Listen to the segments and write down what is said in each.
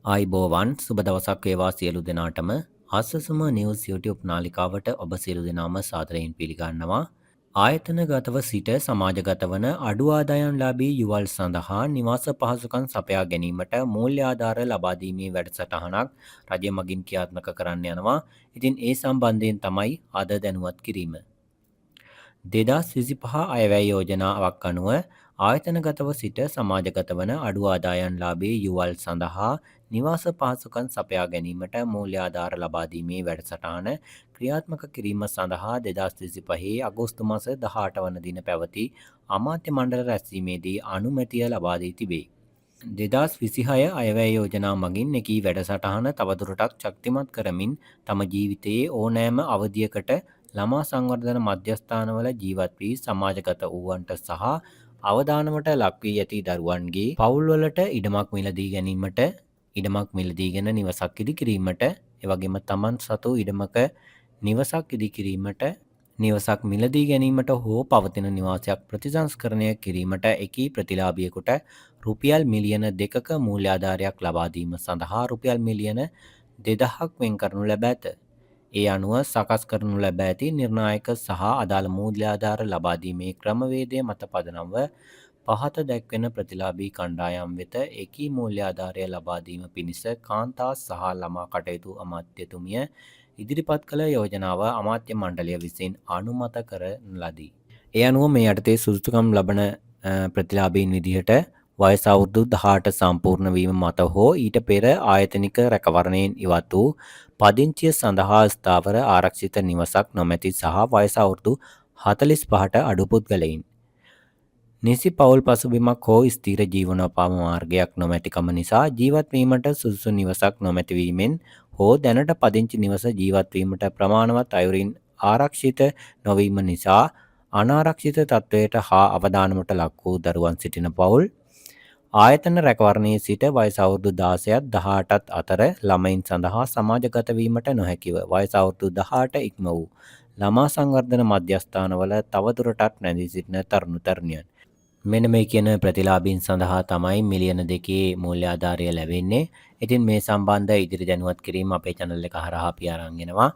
ආයිබෝවන් සුබ දවසක් වේවා සියලු දෙනාටම ආසසම නිවස් YouTube නාලිකාවට ඔබ සියලු දෙනාම සාදරයෙන් පිළිගන්නවා. ආයතනගතව සිට සමාජගත වන අඩු ආදායම්ලාභී යුවල් සඳහා නිවාස පහසුකම් සපයා ගැනීමට මූල්‍ය ආධාර ලබා දීමේ වැඩසටහනක් රජය මගින් ක්‍රියාත්මක කරන්න යනවා. ඉතින් ඒ සම්බන්ධයෙන් තමයි අද දැනුවත් කිරීම. 2025 අයවැය යෝජනාවක් අනුව ආයතනගතව සිට සමාජගත වන අඩු ආදායම්ලාභී යුවල් සඳහා නිවාස පහසුකම් සපයා ගැනීමට මූල්‍ය ආධාර ලබා දීමේ වැඩසටහන ක්‍රියාත්මක කිරීම සඳහා 2025 අගෝස්තු මාස 18 වන දින පැවති අමාත්‍ය මණ්ඩල රැස්වීමේදී අනුමැතිය ලබා දී තිබේ. 2026 අයවැය යෝජනා මගින් එකී වැඩසටහන තවදුරටත් ශක්තිමත් කරමින් තම ජීවිතයේ ඕනෑම අවධියකට ළමා සංවර්ධන මධ්‍යස්ථානවල ජීවත් වී සමාජගත වූවන්ට සහ අවදානමට ලක්වී ඇති දරුවන්ගේ පවුල්වලට ඉඩමක් මිලදී ගැනීමට ඉඩමක් මිලදීගෙන නිවසක් ඉදිකිරීමට එවැගේම තමන් සතු ඉඩමක නිවසක් ඉදිකිරීමට නිවසක් මිලදී ගැනීමට හෝ පවතින නිවාසයක් ප්‍රතිසංස්කරණය කිරීමට එකී ප්‍රතිලාභියෙකුට රුපියල් මිලියන 2ක මූල්‍යාධාරයක් ලබා දීම සඳහා රුපියල් මිලියන 2000ක් වෙන් කරනු ලැබ ඇත. ඒ අනුව සකස් කරනු ලැබ ඇති නිර්ණායක සහ අදාළ මූල්‍යාධාර ලබා දීමේ ක්‍රමවේදය මත පදනම්ව පහත දැක්වෙන ප්‍රතිලාභී කණ්ඩායම් වෙත එකී මූල්‍යාධාරය ලබා දීම පිණිස කාන්තා සහ ළමා කටයුතු අමාත්‍යතුමිය ඉදිරිපත් කළ යෝජනාව අමාත්‍ය මණ්ඩලය විසින් අනුමත කරන ලදී. ඒ අනුව මේ යටතේ සුදුසුකම් ලබන ප්‍රතිලාභීන් විදිහට වයස අවුරුදු 18 සම්පූර්ණ වීම මත හෝ ඊට පෙර ආයතනික රැකවරණයෙන් ඉවත් වූ පදිංචිය සඳහා ස්ථාවර ආරක්ෂිත නිවසක් නොමැති සහ වයස අවුරුදු 45ට අඩු පුද්ගලයින්. නිසි පවුල් පසුබිමක් හෝ ස්ථීර ජීවනෝපාය මාර්ගයක් නොමැතිකම නිසා ජීවත් වීමට සුදුසු නිවසක් නොමැතිවීමෙන් හෝ දැනට පදිංචි නිවස ජීවත් වීමට ප්‍රමාණවත් අයුරින් ආරක්ෂිත නොවීම නිසා අනාරක්ෂිත තත්ත්වයට හා අවදානමට ලක් වූ දරුවන් සිටින පවුල් ආයතන රැකවරණයේ සිට වයස අවුරුදු 16ත් 18ත් අතර ළමයින් සඳහා සමාජගත වීමට නොහැකිව වයස අවුරුදු 18 ඉක්ම වූ ළමා සංවර්ධන මධ්‍යස්ථානවල තවදුරටත් රැඳී සිටින තරුණ තරුණියන්. මෙන්න මේ කියන ප්‍රතිලාභීන් සඳහා තමයි මිලියන 2කේ මූල්‍ය ආධාරය ලැබෙන්නේ. ඉතින් මේ සම්බන්ධ ඉදිරි දැනුවත් කිරීම අපේ channel එක හරහා අපි අරන් එනවා.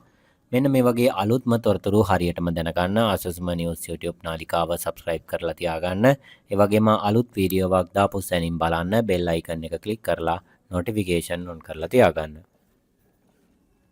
මෙන්න මේ වගේ අලුත්ම තොරතුරු හරියටම දැනගන්න ආසස්ම නිවුස් YouTube නාලිකාව subscribe කරලා තියාගන්න. ඒ වගේම අලුත් වීඩියෝවක් දාපු සැනින් බලන්න bell icon එක click කරලා notification on කරලා තියාගන්න.